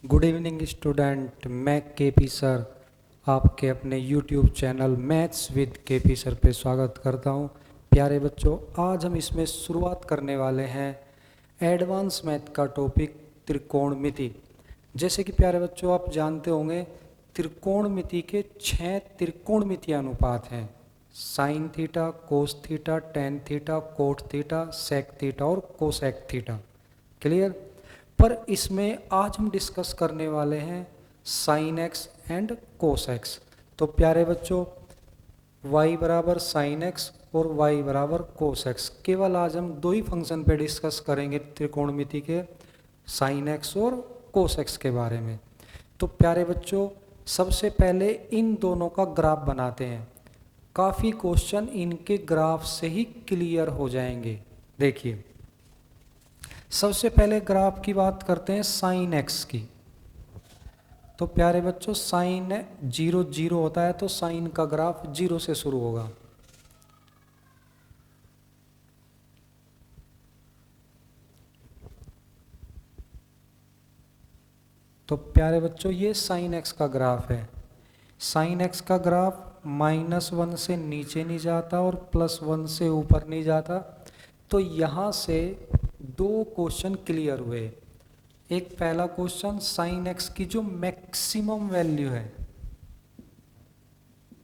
Good evening student, मैं KP sir आपके अपने YouTube channel maths with KP sir पे स्वागत करता हूं। प्यारे बच्चों, आज हम इसमें शुरुआत करने वाले हैं एडवांस मैथ का टॉपिक त्रिकोणमिति। जैसे कि प्यारे बच्चों आप जानते होंगे, त्रिकोणमिति के 6 त्रिकोणमितीय अनुपात हैं: sine theta, cos theta, tan theta, cot theta, sec theta और कोसेक थीटा। क्लियर। पर इसमें आज हम डिस्कस करने वाले हैं sine X and cos X. तो प्यारे बच्चों, y बराबर साइन एक्स और y बराबर कोस एक्स, केवल आज हम दो ही फंक्शन पे डिस्कस करेंगे त्रिकोणमिति के, साइन एक्स और कोस एक्स के बारे में। तो प्यारे बच्चों, सबसे पहले इन दोनों का ग्राफ बनाते हैं। काफ़ी क्वेश्चन इनके ग्राफ से ही क्लियर हो जाएंगे। देखिए, सबसे पहले ग्राफ की बात करते हैं साइन एक्स की। तो प्यारे बच्चों, साइन 0 0 होता है, तो साइन का ग्राफ 0 से शुरू होगा। तो प्यारे बच्चों, ये साइन एक्स का ग्राफ है। साइन एक्स का ग्राफ -1 से नीचे नहीं जाता और +1 से ऊपर नहीं जाता। तो यहाँ से दो क्वेश्चन क्लियर हुए। एक पहला क्वेश्चन, साइन एक्स की जो मैक्सिमम वैल्यू है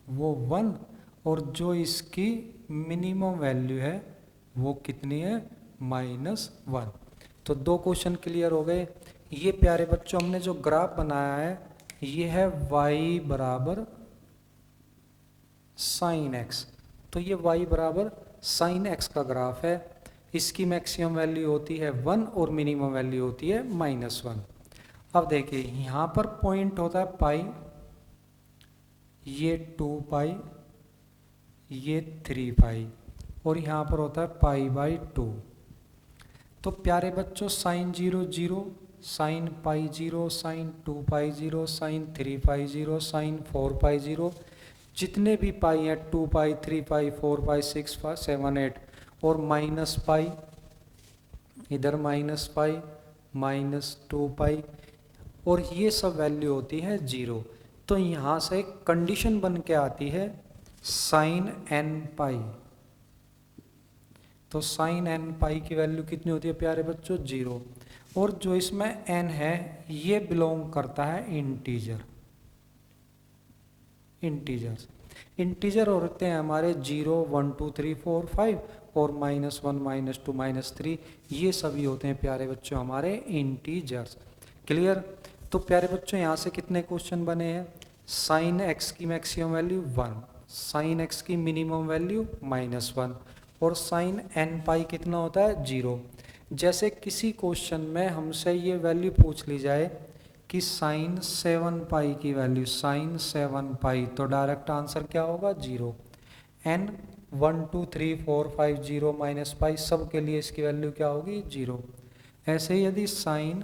वो 1, और जो इसकी मिनिमम वैल्यू है वो कितनी है, -1। तो दो क्वेश्चन क्लियर हो गए। ये प्यारे बच्चों, हमने जो ग्राफ बनाया है ये है y बराबर साइन एक्स। तो ये y बराबर साइन एक्स का ग्राफ है। इसकी मैक्सिमम वैल्यू होती है 1 और मिनिमम वैल्यू होती है -1। अब देखिए, यहाँ पर पॉइंट होता है पाई, ये 2 पाई, ये 3 पाई, और यहाँ पर होता है पाई/2। तो प्यारे बच्चों, साइन 0 0, साइन पाई 0, साइन 2 पाई 0, साइन 3 पाई 0, साइन 4 पाई 0, जितने भी पाई हैं 2 पाई, 3 पाई, 4 पाई, 6 पाई, 7 8, और माइनस पाई, इधर माइनस पाई, -2 पाई, और ये सब वैल्यू होती है 0। तो यहाँ से कंडीशन बन के आती है साइन n पाई। तो साइन n पाई की वैल्यू कितनी होती है प्यारे बच्चों, 0। और जो इसमें n है ये बिलोंग करता है इंटीजर। इंटीजर होते हैं हमारे 0 1 2 3 4 5, और -1 -2 -3, ये सभी होते हैं प्यारे बच्चों हमारे इंटीजर्स। क्लियर। तो प्यारे बच्चों, यहाँ से कितने क्वेश्चन बने हैं, साइन एक्स की मैक्सिमम वैल्यू 1, साइन एक्स की मिनिमम वैल्यू -1, और साइन n पाई कितना होता है, 0। जैसे किसी क्वेश्चन में हमसे ये वैल्यू पूछ ली जाए कि साइन 7 पाई की वैल्यू, साइन 7 पाई, तो डायरेक्ट आंसर क्या होगा, 0। n 1 2 3 4 5 0 -पाई, सब के लिए इसकी वैल्यू क्या होगी, 0। ऐसे ही यदि साइन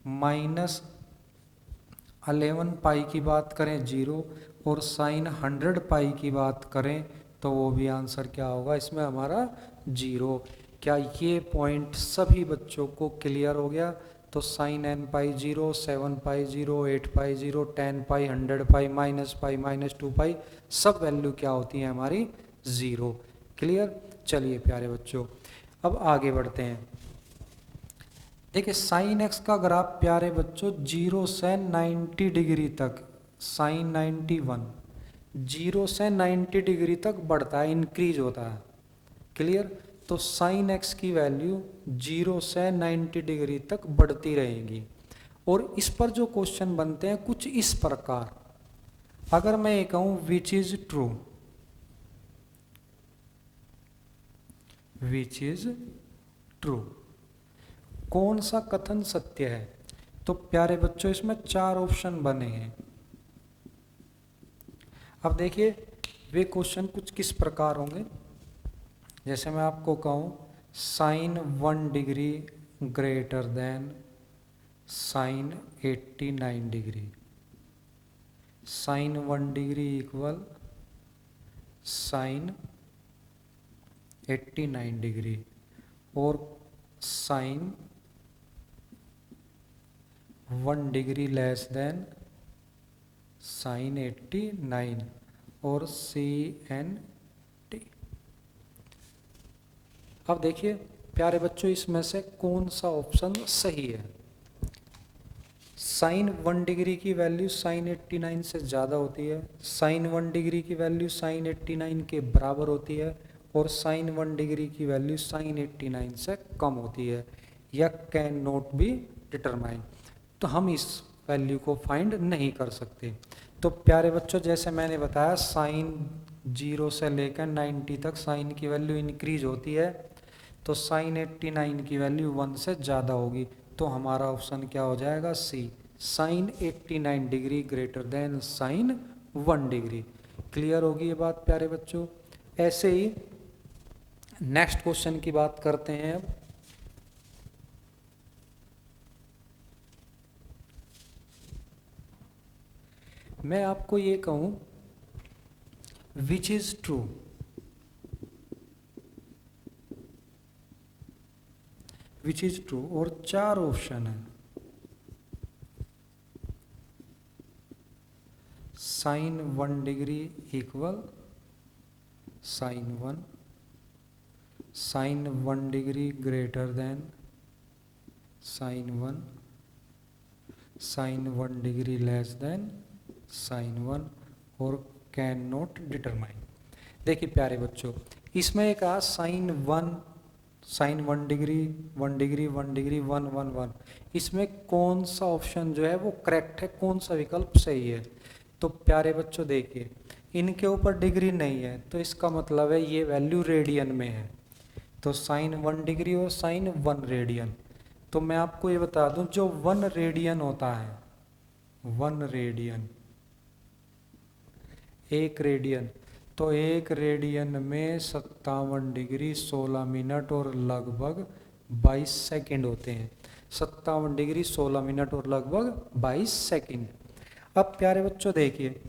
-11 पाई की बात करें, 0, और साइन 100 पाई की बात करें तो वो भी आंसर क्या होगा इसमें हमारा, 0। क्या ये पॉइंट सभी बच्चों को क्लियर हो गया। तो साइन n पाई 0, 7 पाई 0, 8 पाई 0, 10 पाई, 100 पाई, -पाई, -2 पाई, सब वैल्यू क्या होती है हमारी, 0। क्लियर। चलिए प्यारे बच्चों, अब आगे बढ़ते हैं। देखिए, साइन एक्स का ग्राफ प्यारे बच्चों 0 से 90 डिग्री तक, साइन 91, 0 से 90 डिग्री तक बढ़ता है, इंक्रीज होता है। क्लियर। तो साइन एक्स की वैल्यू 0 से 90 डिग्री तक बढ़ती रहेगी। और इस पर जो क्वेश्चन बनते हैं कुछ इस प्रकार, अगर मैं ये कहूँ विच is true, which is true, कौन सा कथन सत्य है। तो प्यारे बच्चों, इसमें 4 ऑप्शन बने हैं। अब देखिए, वे क्वेश्चन कुछ किस प्रकार होंगे। जैसे मैं आपको कहूँ sine 1 degree greater than sine 89 degree, sine 1 degree equal sine 89 degree, और sine 1 degree less than sine 89 और CNT। अब देखिए प्यारे बच्चों, इसमें से कौन सा ऑप्शन सही है? साइन 1 डिग्री की वैल्यू साइन 89 से ज़्यादा होती है, साइन 1 डिग्री की वैल्यू साइन 89 के बराबर होती है, और साइन 1 डिग्री की वैल्यू साइन 89 से कम होती है, या कैन नॉट बी डिटरमाइन। तो हम इस वैल्यू को फाइंड नहीं कर सकते। तो प्यारे बच्चों, जैसे मैंने बताया साइन 0 से लेकर 90 तक साइन की वैल्यू इंक्रीज होती है, तो साइन 89 की वैल्यू 1 से ज़्यादा होगी। तो हमारा ऑप्शन क्या हो जाएगा? C, sine 89 degree greater than sine 1 degree. Clear होगी ये बात प्यारे बच्चों? ऐसे ही नेक्स्ट क्वेश्चन की बात करते हैं अब। मैं आपको ये कहूं which is true, which is true, और 4 ऑप्शन है। Sine 1 degree equal sine 1, sine 1 degree greater than sine 1, sine 1 degree less than sine 1, और कैन नॉट डिटरमाइन। देखिए प्यारे बच्चों, इसमें एक आ sine 1, sine 1 degree 1 degree 1 degree 1 1 1, इसमें कौन सा ऑप्शन जो है वो करेक्ट है, कौन सा विकल्प सही है? तो प्यारे बच्चों देखिए, इनके ऊपर डिग्री नहीं है, तो इसका मतलब है ये वैल्यू रेडियन में है। तो साइन 1 डिग्री और साइन 1 रेडियन। तो मैं आपको ये बता दूं, जो 1 रेडियन होता है, 1 रेडियन, 1 रेडियन, तो 1 रेडियन में 57 डिग्री 16 मिनट और लगभग 22 सेकंड होते हैं। 57 डिग्री 16 मिनट और लगभग 22 सेकंड। अब प्यारे बच्चों देखिए,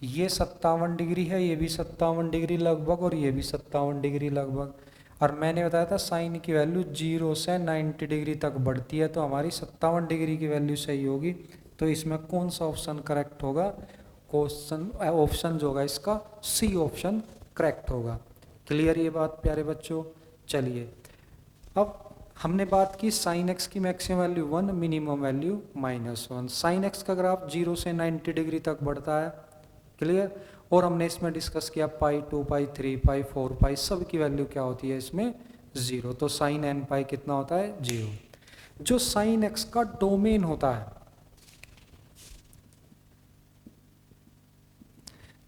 ये 57 डिग्री है, ये भी 57 डिग्री लगभग, और ये भी 57 डिग्री लगभग। और मैंने बताया था साइन की वैल्यू 0 से 90 डिग्री तक बढ़ती है, तो हमारी 57 डिग्री की वैल्यू सही होगी। तो इसमें कौन सा ऑप्शन करेक्ट होगा? क्वेश्चन ऑप्शन जो होगा इसका सी ऑप्शन करेक्ट होगा। क्लियर ये बात प्यारे बच्चों? चलिए अब हमने बात की साइन एक्स की maximum value 1, minimum value -1। Sine x का ग्राफ 0 से 90 डिग्री तक बढ़ता है। क्लियर? और हमने इसमें डिस्कस किया पाई 2 पाई 3 पाई 4 पाई, सब की वैल्यू क्या होती है इसमें? 0। तो साइन एन पाई कितना होता है? 0। जो साइन एक्स का डोमेन होता है,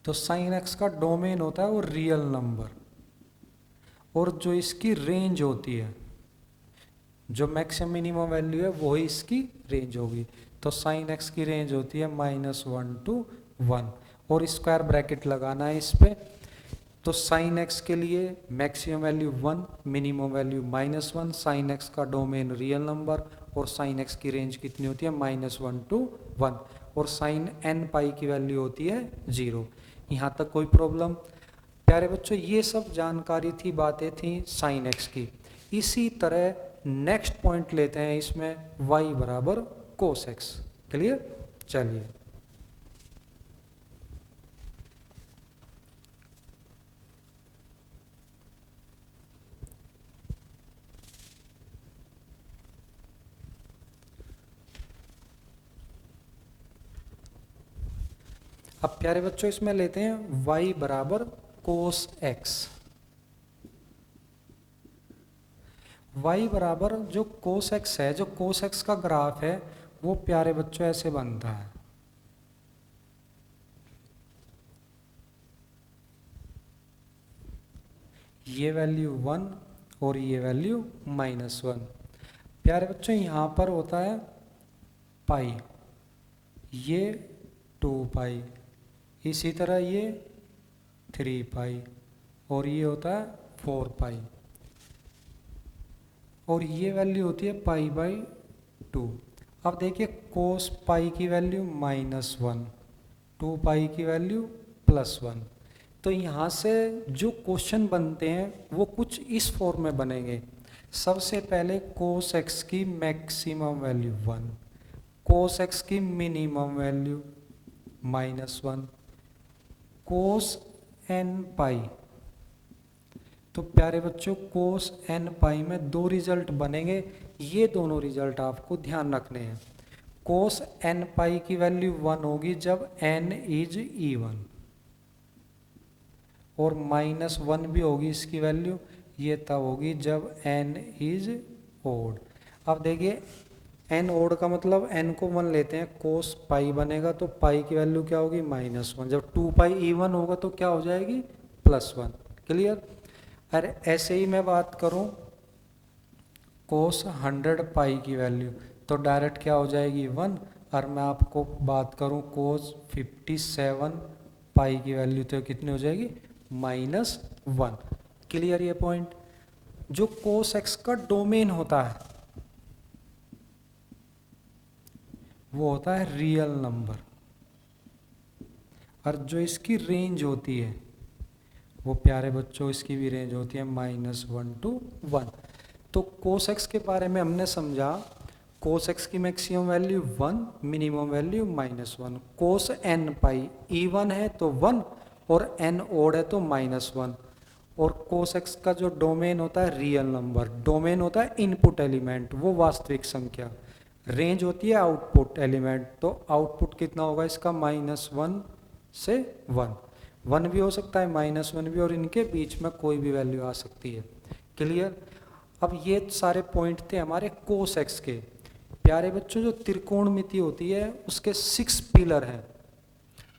तो साइन एक्स का डोमेन होता है वो रियल नंबर, और जो इसकी रेंज होती है, जो मैक्सिमम मिनिमम वैल्यू है वही इसकी रेंज होगी। तो साइन एक्स की रेंज होती है -1 to 1, और स्क्वायर ब्रैकेट लगाना है इस पे। तो साइन एक्स के लिए maximum value 1, minimum value -1, sine x का डोमेन रियल नंबर, और साइन एक्स की रेंज कितनी होती है? -1 to 1, और साइन एन पाई की वैल्यू होती है 0। यहाँ तक कोई प्रॉब्लम? प्यारे बच्चों, ये सब जानकारी थी, बातें थी साइन एक्स की। इसी तरह नेक्स्ट पॉइंट लेते हैं इसमें, y बराबर कोस एक्स। क्लियर? चलिए अब प्यारे बच्चों इसमें लेते हैं y बराबर कोस एक्स। y बराबर जो कोस एक्स है, जो कोस एक्स का ग्राफ है वो प्यारे बच्चों ऐसे बनता है। ये वैल्यू 1 और ये वैल्यू -1। प्यारे बच्चों यहाँ पर होता है पाई, ये 2 पाई, इसी तरह ये 3 पाई, और ये होता है 4 पाई, और ये वैल्यू होती है पाई/2। अब देखिए कोस पाई की वैल्यू -1, 2 पाई की वैल्यू +1। तो यहाँ से जो क्वेश्चन बनते हैं वो कुछ इस फॉर्म में बनेंगे। सबसे पहले कोस एक्स की मैक्सिमम वैल्यू 1, कोस एक्स की मिनिमम वैल्यू -1, कोस एन पाई। तो प्यारे बच्चों कोस एन पाई में दो रिजल्ट बनेंगे, ये दोनों रिजल्ट आपको ध्यान रखने हैं। कोस एन पाई की वैल्यू 1 होगी जब n इज इवन, और -1 भी होगी इसकी वैल्यू, ये तब होगी जब n इज ओड। अब देखिए n ओड का मतलब n को 1 लेते हैं, कोस पाई बनेगा तो पाई की वैल्यू क्या होगी -1। जब 2 पाई इवन होगा तो क्या हो जाएगी +1। क्लियर। अरे ऐसे ही मैं बात करूं कोस 100 पाई की वैल्यू तो डायरेक्ट क्या हो जाएगी 1। और मैं आपको बात करूं कोस 57 पाई की वैल्यू तो कितनी हो जाएगी -1। क्लियर ये पॉइंट। जो कोस एक्स का डोमेन होता है वो होता है रियल नंबर, और जो इसकी रेंज होती है वो प्यारे बच्चों इसकी भी रेंज होती है -1 to 1। तो कोस एक्स के बारे में हमने समझा, कोस एक्स की मैक्सिमम वैल्यू 1, मिनिमम वैल्यू -1। कोस एन पाई इवन है तो 1 और एन ओड है तो -1। और कोस एक्स का जो डोमेन होता है रियल नंबर, डोमेन होता है इनपुट एलिमेंट वो वास्तविक संख्या, रेंज होती है आउटपुट एलिमेंट। तो आउटपुट कितना होगा इसका -1 से 1, 1 भी हो सकता है -1 भी, और इनके बीच में कोई भी वैल्यू आ सकती है। क्लियर। अब ये सारे पॉइंट थे हमारे कोस एक्स के। प्यारे बच्चों जो त्रिकोणमिति होती है उसके 6 पिलर हैं,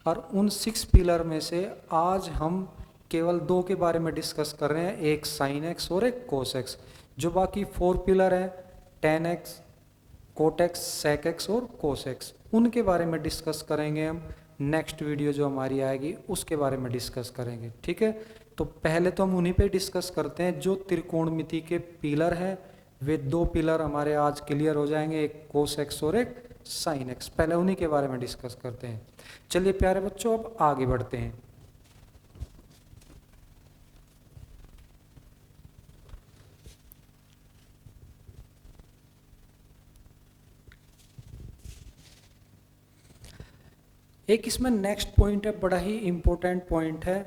और उन 6 पिलर में से आज हम केवल 2 के बारे में डिस्कस कर रहे हैं, एक साइन एक्स और एक कोस एक्स। जो बाकी 4 पिलर हैं tan x, cot x, sec X और कोस एक्स, उनके बारे में डिस्कस करेंगे हम। नेक्स्ट वीडियो जो हमारी आएगी उसके बारे में डिस्कस करेंगे। ठीक है, तो पहले तो हम उन्हीं पे डिस्कस करते हैं जो त्रिकोणमिति के पिलर हैं। वे 2 पिलर हमारे आज क्लियर हो जाएंगे, एक कोस एक्स और एक साइन एक्स। पहले उन्हीं के बारे में डिस्कस करते हैं। चलिए प्यारे बच्चों अब आगे बढ़ते हैं। एक इसमें नेक्स्ट पॉइंट है, बड़ा ही इंपॉर्टेंट पॉइंट है,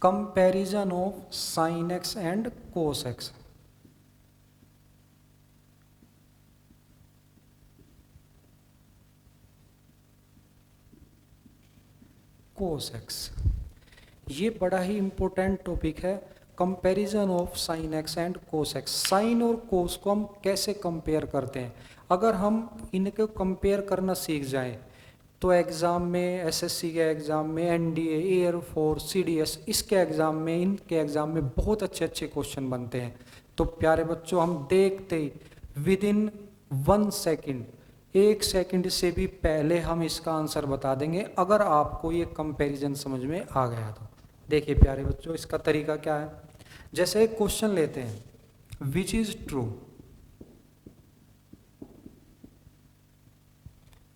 comparison of sine X and cos X. Cos X ये बड़ा ही इंपॉर्टेंट टॉपिक है, comparison of sine X and cos X. Sine और कोस को हम कैसे कंपेयर करते हैं, अगर हम इनको कंपेयर करना सीख जाएं तो एग्ज़ाम में, एसएससी के एग्ज़ाम में, एनडीए, एयरफोर्स, सीडीएस, इसके एग्ज़ाम में, इनके एग्ज़ाम में बहुत अच्छे अच्छे क्वेश्चन बनते हैं। तो प्यारे बच्चों हम देखते ही विद इन 1 सेकेंड, 1 सेकंड से भी पहले हम इसका आंसर बता देंगे अगर आपको ये कंपैरिजन समझ में आ गया तो। देखिए प्यारे बच्चों इसका तरीका क्या है। जैसे एक क्वेश्चन लेते हैं, विच is true,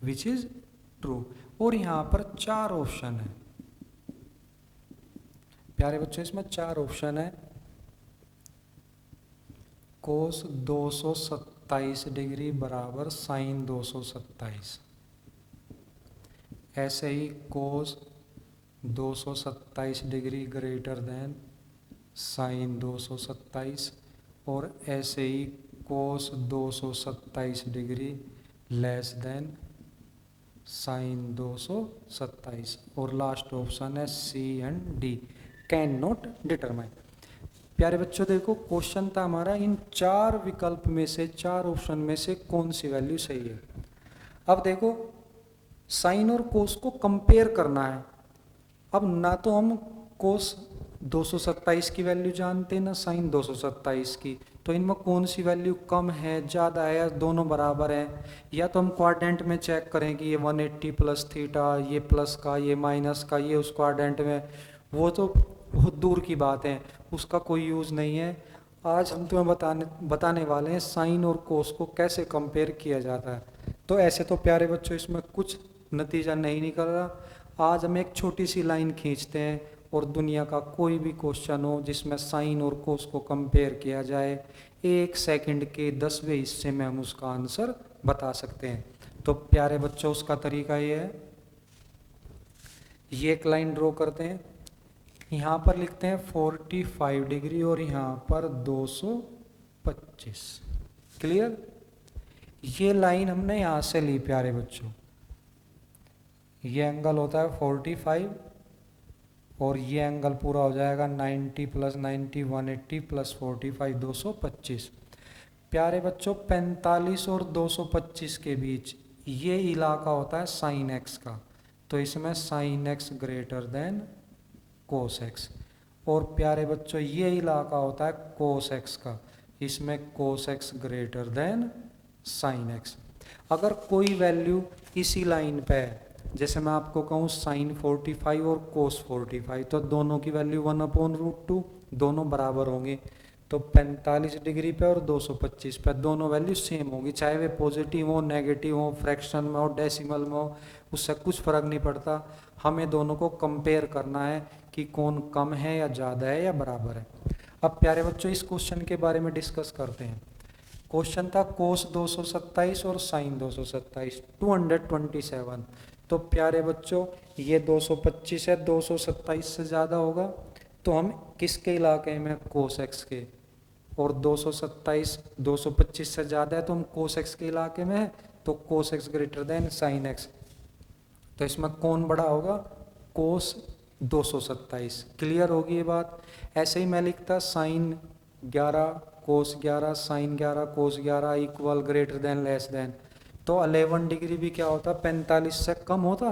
which is true, और यहां पर 4 ऑप्शन है। प्यारे बच्चों इसमें 4 ऑप्शन है। कोस 227 डिग्री बराबर साइन 227, ऐसे ही cos 227 degree greater than sine 227, और ऐसे ही cos 227 degree less than sine 227, और लास्ट ऑप्शन है C and D, can not determine. प्यारे बच्चों देखो क्वेश्चन था हमारा इन 4 विकल्प में से, 4 ऑप्शन में से कौन सी वैल्यू सही है। अब देखो साइन और कोस को कंपेयर करना है। अब ना तो हम कोस 227 की वैल्यू जानते हैं ना साइन 227 की, तो इनमें कौन सी वैल्यू कम है, ज़्यादा है, या दोनों बराबर हैं। या तो हम क्वाड्रेंट में चेक करें कि ये 180 प्लस थीटा, ये प्लस का, ये माइनस का, ये उस क्वाड्रेंट में, वो तो बहुत दूर की बात है, उसका कोई यूज़ नहीं है। आज हम तुम्हें बताने वाले हैं साइन और कोस को कैसे कंपेयर किया जाता है। तो ऐसे तो प्यारे बच्चों इसमें कुछ नतीजा नहीं निकल रहा। आज हम एक छोटी सी लाइन खींचते हैं और दुनिया का कोई भी क्वेश्चन हो जिसमें साइन और कोस को कंपेयर किया जाए, 1 सेकंड के 10वें हिस्से में हम उसका आंसर बता सकते हैं। तो प्यारे बच्चों उसका तरीका ये है, ये एक लाइन ड्रॉ करते हैं, यहाँ पर लिखते हैं 45 डिग्री और यहाँ पर 225। क्लियर? ये लाइन हमने यहाँ से ली प्यारे बच्चों, ये एंगल होता है 45 और ये एंगल पूरा हो जाएगा 90 प्लस 90 180 प्लस 45 225। प्यारे बच्चों 45 और 225 के बीच ये इलाका होता है साइन एक्स का, तो इसमें sine x greater than cos x. और प्यारे बच्चों ये इलाका होता है कोस एक्स का, इसमें cos x greater than sine x. अगर कोई वैल्यू इसी लाइन पे है, जैसे मैं आपको कहूँ साइन 45 और कोस 45, तो दोनों की वैल्यू 1/√2, दोनों बराबर होंगे। तो 45 डिग्री पे और 225 पे दोनों वैल्यू सेम होगी, चाहे वे पॉजिटिव हो, नेगेटिव हो, फ्रैक्शन में हो, डेसिमल में हो, उससे कुछ फर्क नहीं पड़ता। हमें दोनों को कंपेयर करना है कि कौन कम है या ज़्यादा है या बराबर है। अब प्यारे बच्चों इस क्वेश्चन के बारे में डिस्कस करते हैं। क्वेश्चन था कोस 227 और साइन 227 227। तो प्यारे बच्चों ये 225 है, 227 से ज़्यादा होगा तो हम किसके इलाके में, कोस एक्स के। और 227 225 से ज़्यादा है तो हम कोस एक्स के इलाके में है, तो cos x greater than sine x. तो इसमें कौन बड़ा होगा, कोस 227। क्लियर होगी ये बात? ऐसे ही मैं लिखता साइन 11 कोस 11 साइन 11 कोस 11 equal greater than less than. तो 11 डिग्री भी क्या होता, 45 से कम होता।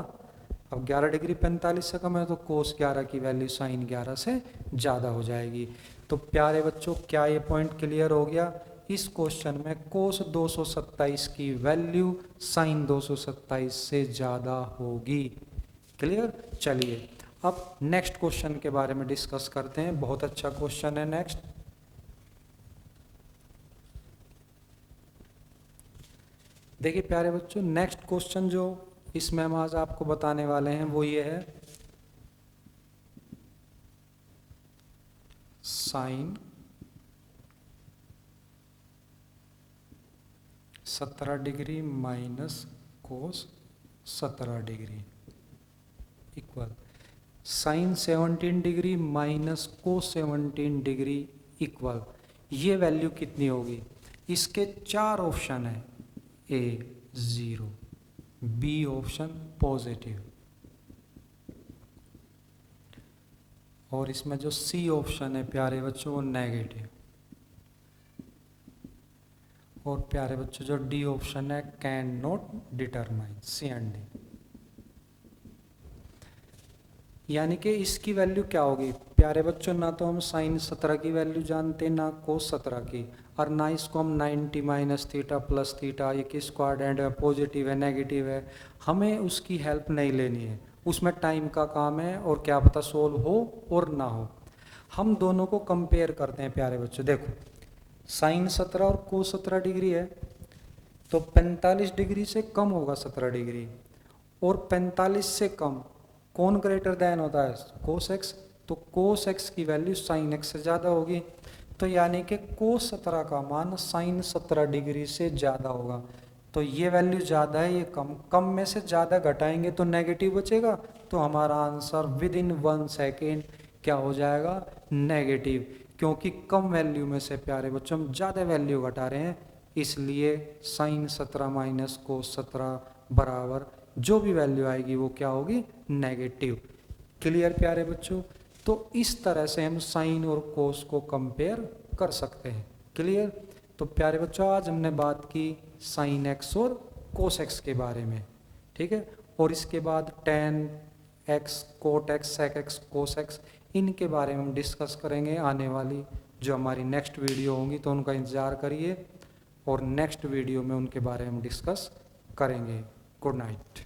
अब 11 डिग्री 45 से कम है तो कोस 11 की वैल्यू साइन 11 से ज़्यादा हो जाएगी। तो प्यारे बच्चों क्या ये पॉइंट क्लियर हो गया? इस क्वेश्चन में कोस 227 की वैल्यू साइन 227 से ज़्यादा होगी। क्लियर? चलिए अब नेक्स्ट क्वेश्चन के बारे में डिस्कस करते हैं। बहुत अच्छा क्वेश्चन है नेक्स्ट। देखिए प्यारे बच्चों नेक्स्ट क्वेश्चन जो इसमें हम आज आपको बताने वाले हैं वो ये है, sine 17 degree minus cos 17 degree equal sine 17 degree minus cos 17 degree equal. ये वैल्यू कितनी होगी? इसके 4 ऑप्शन है, ए 0, बी ऑप्शन पॉजिटिव और इसमें जो सी ऑप्शन है प्यारे बच्चों वो नेगेटिव, और प्यारे बच्चों जो डी ऑप्शन है can not determine, C and D. यानी कि इसकी वैल्यू क्या होगी प्यारे बच्चों? ना तो हम साइन 17 की वैल्यू जानते ना कोस 17 की, और ना इसको हम 90 माइनस थीटा प्लस थीटा ये किस क्वाड्रेंट है, पॉजिटिव है नेगेटिव है, हमें उसकी हेल्प नहीं लेनी है। उसमें टाइम का काम है और क्या पता सोल्व हो और ना हो। हम दोनों को कंपेयर करते हैं प्यारे बच्चों। देखो साइन 17 और कोस 17 डिग्री है तो 45 डिग्री से कम होगा 17 डिग्री, और 45 से कम कौन ग्रेटर देन होता है, कोस एक्स। तो कोस एक्स की वैल्यू साइन एक्स से ज़्यादा होगी, तो यानी कि कोस 17 का मान साइन 17 डिग्री से ज़्यादा होगा। तो ये वैल्यू ज़्यादा है, ये कम, कम में से ज़्यादा घटाएंगे तो नेगेटिव बचेगा, तो हमारा आंसर विद इन 1 सेकेंड क्या हो जाएगा, नेगेटिव। क्योंकि कम वैल्यू में से प्यारे बच्चों हम ज़्यादा वैल्यू घटा रहे हैं, इसलिए साइन 17 माइनस कोस 17 बराबर जो भी वैल्यू आएगी वो क्या होगी, नेगेटिव। क्लियर प्यारे बच्चों? तो इस तरह से हम साइन और कोस को कंपेयर कर सकते हैं। क्लियर? तो प्यारे बच्चों आज हमने बात की साइन एक्स और कोस एक्स के बारे में, ठीक है। और इसके बाद tan x, cot x, sec x, cos x, इनके बारे में हम डिस्कस करेंगे आने वाली जो हमारी नेक्स्ट वीडियो होंगी, तो उनका इंतज़ार करिए और नेक्स्ट वीडियो में उनके बारे में डिस्कस करेंगे। Good night.